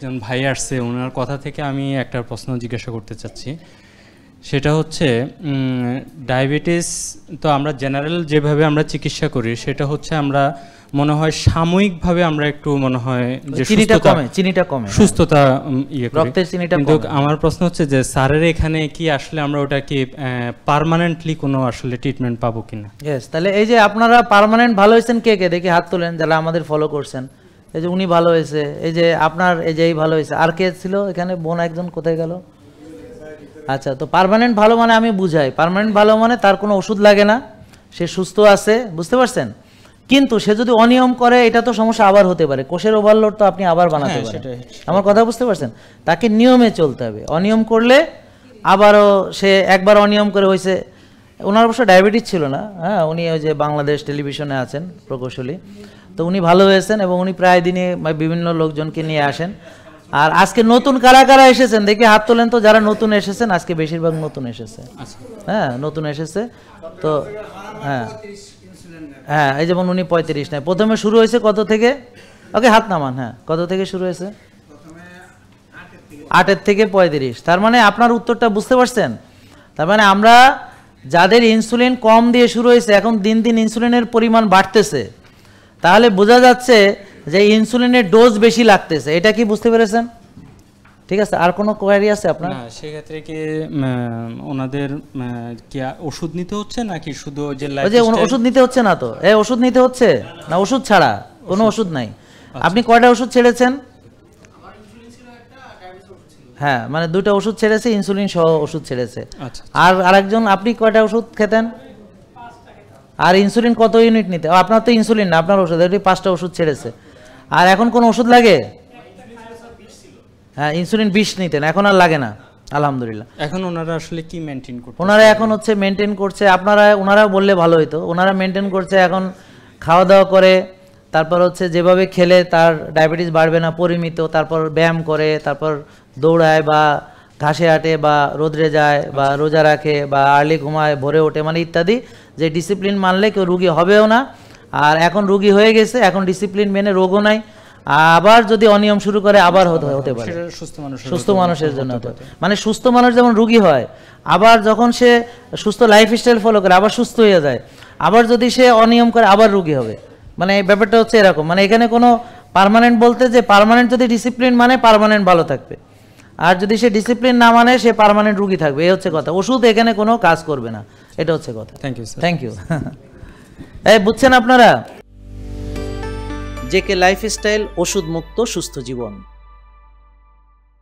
একজন ভাই আসছে, ওনার কথা থেকে আমি একটা প্রশ্ন জিজ্ঞাসা করতে চাচ্ছি। সেটা হচ্ছে ডায়াবেটিস তো আমরা জেনারেল যেভাবে আমরা চিকিৎসা করি সেটা হচ্ছে আমরা মনে হয় সাময়িকভাবে আমরা একটু মনে হয় যে চিনিটা কমে সুস্থতা ইয়ে করি, রক্তের চিনিটা কিন্তু আমার প্রশ্ন হচ্ছে যে স্যারের এখানে কি আসলে আমরা ওটা কি পার্মানেন্টলি কোনো আসলে ট্রিটমেন্ট পাবো কিনা? ইয়েস, তাহলে এই যে আপনারা পার্মানেন্ট ভালো হয়েছেন কে কে দেখি হাত তোলেন যারা আমাদের ফলো করছেন। এই যে উনি ভালো হয়েছে, এই যে আপনার এই যে এই ভালো হয়েছে, আর কে ছিল এখানে? বোন একজন কোথায় গেল? আচ্ছা, তো পার্মানেন্ট ভালো মানে আমি বুঝাই, পার্মানেন্ট ভালো মানে তার কোনো ওষুধ লাগে না, সে সুস্থ আছে, বুঝতে পারছেন? কিন্তু সে যদি অনিয়ম করে এটা তো সমস্যা আবার হতে পারে, কোষের ওভারলোড তো আপনি আবার বানাতে পারেন। আমার কথা বুঝতে পারছেন? তাকে নিয়মে চলতে হবে, অনিয়ম করলে আবারও সে একবার অনিয়ম করে হয়েছে। ওনার অবশ্য ডায়াবেটিস ছিল না, হ্যাঁ, উনি ওই যে বাংলাদেশ টেলিভিশনে আছেন প্রকৌশলী, তো উনি ভালো হয়েছেন এবং উনি প্রায় দিনে বিভিন্ন লোকজনকে নিয়ে আসেন। আর আজকে নতুন কারা কারা এসেছেন দেখি হাত তোলেন তো, যারা নতুন এসেছেন, আজকে বেশিরভাগ নতুন এসেছে। হ্যাঁ, নতুন এসেছে তো। হ্যাঁ হ্যাঁ, এই যেমন উনি 35 নেয়, প্রথমে শুরু হয়েছে কত থেকে? ওকে হাত নামান। হ্যাঁ, কত থেকে শুরু হয়েছে? 8 থেকে 35। তার মানে আপনার উত্তরটা বুঝতে পারছেন? তার মানে আমরা যাদের ইনসুলিন কম দিয়ে শুরু হয়েছে এখন দিন দিন ইনসুলিনের পরিমাণ বাড়তেছে, তাহলে বোঝা যাচ্ছে যে ইনসুলিনের ডোজ বেশি লাগতেছে। এটা কি বুঝতে পেরেছেন? ঠিক আছে, আর কোনো কোয়ারি আছে আপনার? না, সেক্ষেত্রে কি ওনাদের কি ওষুধ নিতে হচ্ছে নাকি শুধু যে ওষুধ নিতে হচ্ছে না? তো এই ওষুধ নিতে হচ্ছে না, ওষুধ ছাড়া কোনো ওষুধ নাই। আপনি কয়টা ওষুধ ছেড়েছেন? হ্যাঁ, মানে 2টা ওষুধ ছেড়েছে, ইনসুলিন সহ ওষুধ ছেড়েছে। আর আরেকজন, আপনি কয়টা ওষুধ খেতেন? আর ইনসুলিন কত ইউনিট নিতে? আপনার তো ইনসুলিন না, আপনার ওষুধ, 5টা ওষুধ ছেড়েছে। আর এখন কোন ওষুধ লাগে? হ্যাঁ, ইনসুলিন 20 নিতেন, এখন আর লাগে না, আলহামদুলিল্লাহ। এখন ওনারা আসলে কি মেনটেন করছে? ওনারা এখন হচ্ছে মেনটেন করছে, ওনারা বললে ভালো হতো, ওনারা মেনটেন করছে, এখন খাওয়া দাওয়া করে, তারপর হচ্ছে যেভাবে খেলে তার ডায়াবেটিস বাড়বে না, পরিমিত, তারপর ব্যায়াম করে, তারপর দৌড়ায় বা ঘাসে হাঁটে বা রোদ্রে যায় বা রোজা রাখে বা আর্লি ঘুমায়, ভোরে ওঠে, মানে ইত্যাদি, যে ডিসিপ্লিন মানলে কেউ রুগী হবেও না। আর এখন রুগী হয়ে গেছে, এখন ডিসিপ্লিন মেনে রোগও নাই, আবার যদি অনিয়ম শুরু করে আবার হতে পারে। সুস্থ মানুষের জন্য মানে সুস্থ মানুষ যেমন রুগী হয়, আবার যখন সে সুস্থ লাইফস্টাইল ফলো করে আবার সুস্থ হয়ে যায়, আবার যদি সে অনিয়ম করে আবার রুগী হবে। মানে এই ব্যাপারটা হচ্ছে এরকম, মানে এখানে কোনো পার্মানেন্ট বলতে যে পার্মানেন্ট যদি ডিসিপ্লিন মানে পার্মানেন্ট ভালো থাকবে, আর যদি সে ডিসিপ্লিন না মানে সে পার্মানেন্ট রুগী থাকবে, এই হচ্ছে কথা। ওষুধ এখানে কোনো কাজ করবে না, এটা হচ্ছে কথা। Thank you. এই বুঝছেন আপনারা? জেকে লাইফস্টাইল, ওষুধ মুক্ত সুস্থ জীবন।